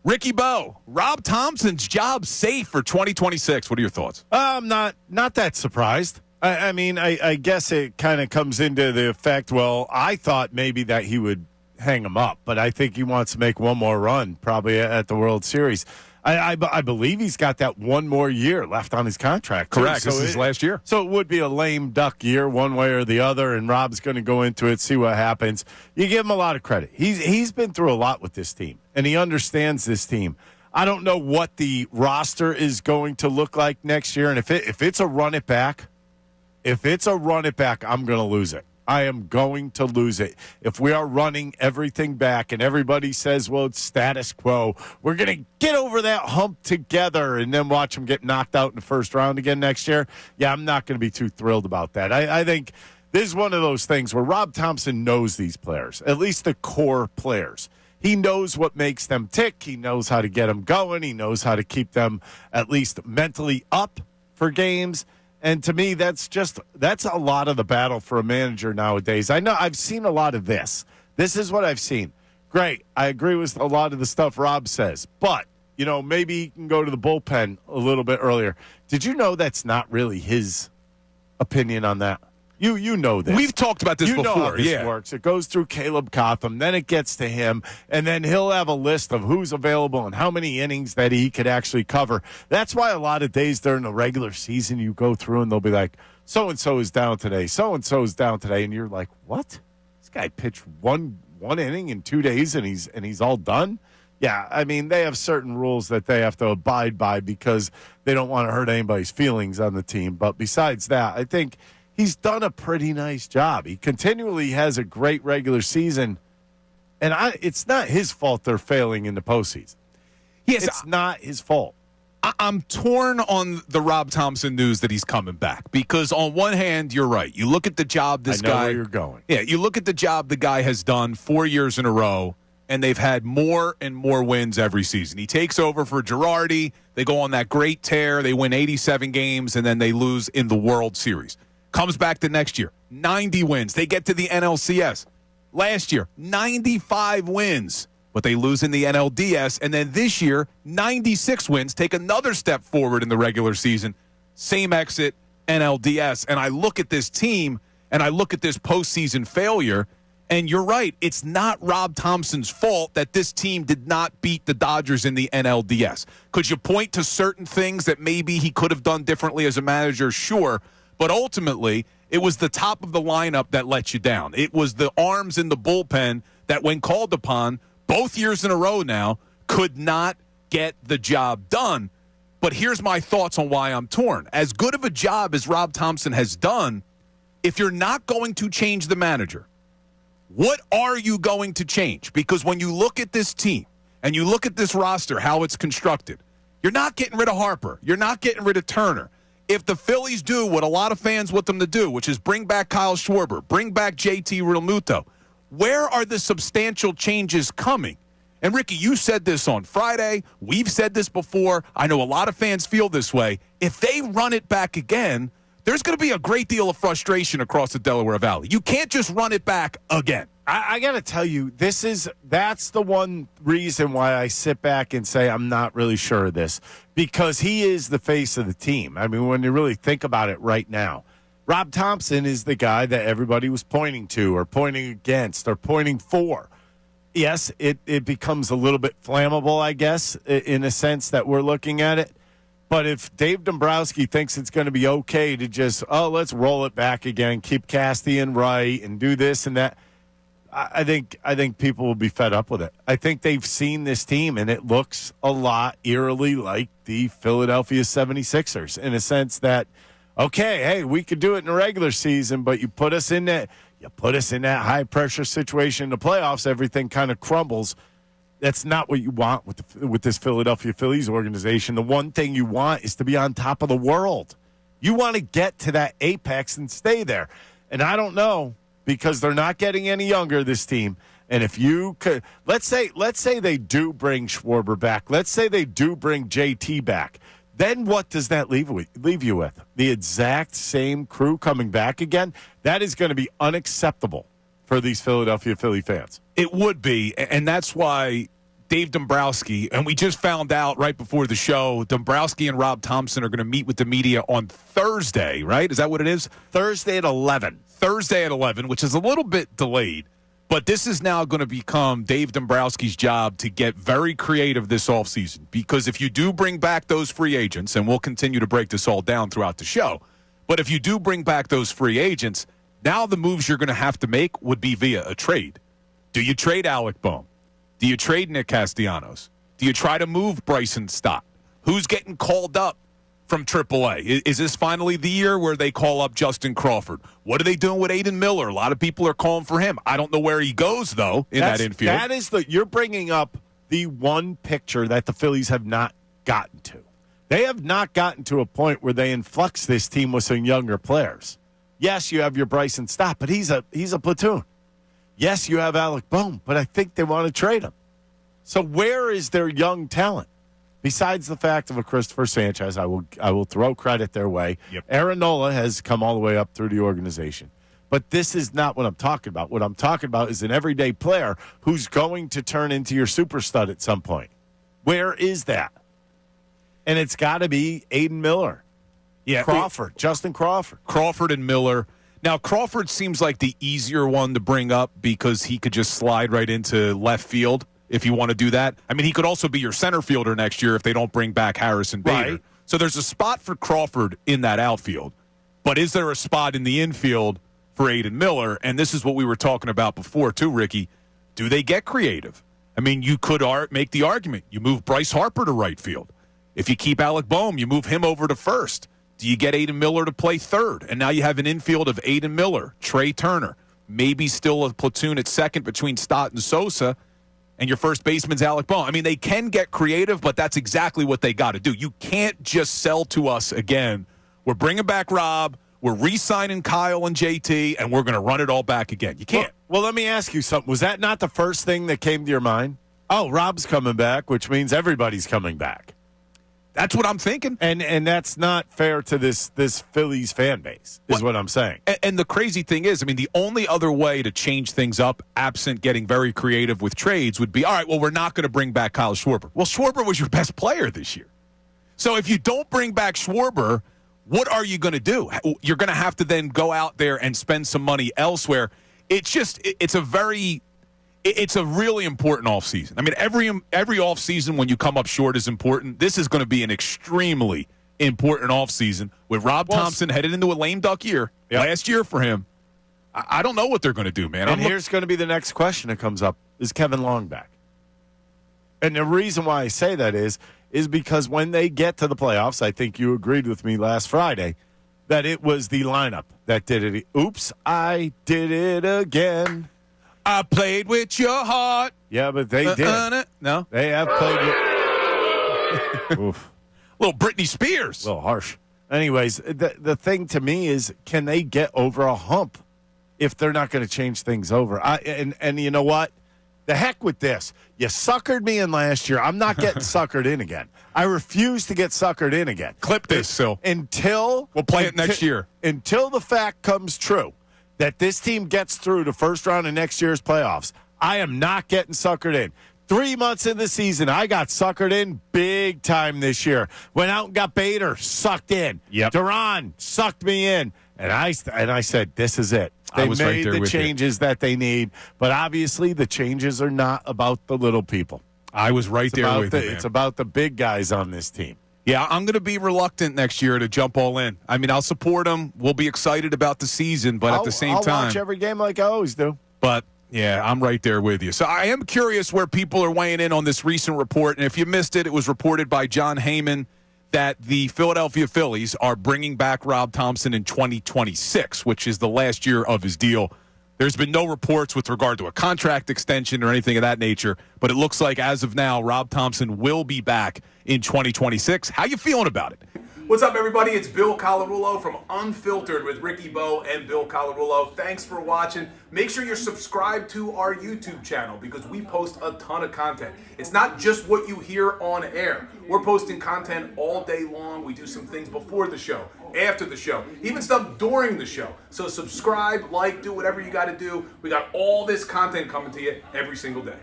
Ricky Bo, Rob Thompson's job safe for 2026. What are your thoughts? I'm not that surprised. I mean, I guess it kind of comes into the effect, well, I thought maybe that he would hang him up, but I think he wants to make one more run, probably at the World Series. I believe he's got that one more year left on his contract. Correct. This is his last year. So it would be a lame duck year one way or the other, and Rob's going to go into it, see what happens. You give him a lot of credit. He's been through a lot with this team, and he understands this team. I don't know what the roster is going to look like next year, and if it's a run it back, I'm going to lose it. I am going to lose it. If we are running everything back and everybody says, well, it's status quo, we're going to get over that hump together and then watch them get knocked out in the first round again next year. Yeah, I'm not going to be too thrilled about that. I think this is one of those things where Rob Thompson knows these players, at least the core players. He knows what makes them tick. He knows how to get them going. He knows how to keep them at least mentally up for games. And to me, that's a lot of the battle for a manager nowadays. I know I've seen a lot of this. This is what I've seen. Great. I agree with a lot of the stuff Rob says. But, maybe he can go to the bullpen a little bit earlier. Did you know that's not really his opinion on that? You know this. We've talked about this before. You know how this works. It goes through Caleb Cotham, then it gets to him, and then he'll have a list of who's available and how many innings that he could actually cover. That's why a lot of days during the regular season you go through and they'll be like, so-and-so is down today, so-and-so is down today, and you're like, what? This guy pitched one inning in 2 days and he's all done? Yeah, I mean, they have certain rules that they have to abide by because they don't want to hurt anybody's feelings on the team. But besides that, I think he's done a pretty nice job. He continually has a great regular season, and it's not his fault they're failing in the postseason. Yes, it's not his fault. I'm torn on the Rob Thompson news that he's coming back because on one hand, you're right. You look at the job this guy. I know where you're going. Yeah, you look at the job the guy has done 4 years in a row, and they've had more and more wins every season. He takes over for Girardi. They go on that great tear. They win 87 games, and then they lose in the World Series. Comes back the next year, 90 wins. They get to the NLCS. Last year, 95 wins, but they lose in the NLDS. And then this year, 96 wins, take another step forward in the regular season. Same exit, NLDS. And I look at this team, and I look at this postseason failure, and you're right. It's not Rob Thompson's fault that this team did not beat the Dodgers in the NLDS. Could you point to certain things that maybe he could have done differently as a manager? Sure. But ultimately, it was the top of the lineup that let you down. It was the arms in the bullpen that, when called upon, both years in a row now, could not get the job done. But here's my thoughts on why I'm torn. As good of a job as Rob Thompson has done, if you're not going to change the manager, what are you going to change? Because when you look at this team and you look at this roster, how it's constructed, you're not getting rid of Harper. You're not getting rid of Turner. If the Phillies do what a lot of fans want them to do, which is bring back Kyle Schwarber, bring back JT Realmuto, where are the substantial changes coming? And, Ricky, you said this on Friday. We've said this before. I know a lot of fans feel this way. If they run it back again, there's going to be a great deal of frustration across the Delaware Valley. You can't just run it back again. I got to tell you, that's the one reason why I sit back and say I'm not really sure of this, because he is the face of the team. I mean, when you really think about it right now, Rob Thompson is the guy that everybody was pointing to or pointing against or pointing for. Yes, it becomes a little bit flammable, I guess, in a sense that we're looking at it. But if Dave Dombrowski thinks it's going to be okay to just, let's roll it back again, keep Castian right and do this and that, I think people will be fed up with it. I think they've seen this team, and it looks a lot eerily like the Philadelphia 76ers in a sense that, okay, hey, we could do it in the regular season, but you put us in that high-pressure situation in the playoffs, everything kind of crumbles. That's not what you want with this Philadelphia Phillies organization. The one thing you want is to be on top of the world. You want to get to that apex and stay there. And I don't know, because they're not getting any younger, this team. And if you could, let's say they do bring Schwarber back. Let's say they do bring JT back. Then what does that leave you with? The exact same crew coming back again? That is going to be unacceptable for these Philadelphia Philly fans. It would be, and that's why Dave Dombrowski, and we just found out right before the show, Dombrowski and Rob Thompson are going to meet with the media on Thursday, right? Is that what it is? Thursday at 11. Thursday at 11, which is a little bit delayed. But this is now going to become Dave Dombrowski's job to get very creative this offseason. Because if you do bring back those free agents, and we'll continue to break this all down throughout the show, but if you do bring back those free agents, now the moves you're going to have to make would be via a trade. Do you trade Alec Bohm? Do you trade Nick Castellanos? Do you try to move Bryson Stott? Who's getting called up from AAA? Is this finally the year where they call up Justin Crawford? What are they doing with Aiden Miller? A lot of people are calling for him. I don't know where he goes, though, in that infield. You're bringing up the one picture that the Phillies have not gotten to. They have not gotten to a point where they influx this team with some younger players. Yes, you have your Bryson Stott, but he's a platoon. Yes, you have Alec Bohm, but I think they want to trade him. So where is their young talent? Besides the fact of a Christopher Sanchez, I will throw credit their way. Yep. Aaron Nola has come all the way up through the organization. But this is not what I'm talking about. What I'm talking about is an everyday player who's going to turn into your super stud at some point. Where is that? And it's got to be Aiden Miller. Yeah, Justin Crawford. Crawford and Miller. Now, Crawford seems like the easier one to bring up because he could just slide right into left field if you want to do that. I mean, he could also be your center fielder next year if they don't bring back Harrison Bader. Right. So there's a spot for Crawford in that outfield. But is there a spot in the infield for Aiden Miller? And this is what we were talking about before, too, Ricky. Do they get creative? I mean, you could make the argument. You move Bryce Harper to right field. If you keep Alec Bohm, you move him over to first. Do you get Aiden Miller to play third? And now you have an infield of Aiden Miller, Trey Turner, maybe still a platoon at second between Stott and Sosa, and your first baseman's Alec Bohm. I mean, they can get creative, but that's exactly what they got to do. You can't just sell to us again, we're bringing back Rob, we're re-signing Kyle and JT, and we're going to run it all back again. You can't. Well, let me ask you something. Was that not the first thing that came to your mind? Oh, Rob's coming back, which means everybody's coming back. That's what I'm thinking. And that's not fair to this Phillies fan base, is what I'm saying. And the crazy thing is, I mean, the only other way to change things up, absent getting very creative with trades, would be, all right, well, we're not going to bring back Kyle Schwarber. Well, Schwarber was your best player this year. So if you don't bring back Schwarber, what are you going to do? You're going to have to then go out there and spend some money elsewhere. It's a really important offseason. I mean, every offseason when you come up short is important. This is going to be an extremely important offseason with Rob Thompson headed into a lame duck year. Yep. Last year for him. I don't know what they're going to do, man. And here's going to be the next question that comes up. Is Kevin Long back? And the reason why I say that is because when they get to the playoffs, I think you agreed with me last Friday, that it was the lineup that did it. Oops, I did it again. I played with your heart. Yeah, but they did. No? They have played with... Oof. Little Britney Spears. A little harsh. Anyways, the thing to me is, can they get over a hump if they're not going to change things over? And you know what? The heck with this. You suckered me in last year. I'm not getting suckered in again. I refuse to get suckered in again. Clip this, Sil. We'll play it next year. Until the fact comes true that this team gets through the first round of next year's playoffs, I am not getting suckered in. 3 months in the season, I got suckered in big time this year. Went out and got Bader, sucked in. Yep. Duran sucked me in. And I said, this is it. They made the changes that they need. But obviously, the changes are not about the little people. I was right there with you, man. It's about the big guys on this team. Yeah, I'm going to be reluctant next year to jump all in. I mean, I'll support them. We'll be excited about the season, but at the same time, I'll watch every game like I always do. But yeah, I'm right there with you. So I am curious where people are weighing in on this recent report. And if you missed it, it was reported by John Heyman that the Philadelphia Phillies are bringing back Rob Thompson in 2026, which is the last year of his deal. There's been no reports with regard to a contract extension or anything of that nature, but it looks like as of now, Rob Thompson will be back in 2026. How you feeling about it? What's up, everybody? It's Bill Colarulo from Unfiltered with Ricky Bo and Bill Colarulo. Thanks for watching. Make sure you're subscribed to our YouTube channel because we post a ton of content. It's not just what you hear on air. We're posting content all day long. We do some things before the show, after the show, even stuff during the show. So subscribe, like, do whatever you got to do. We got all this content coming to you every single day.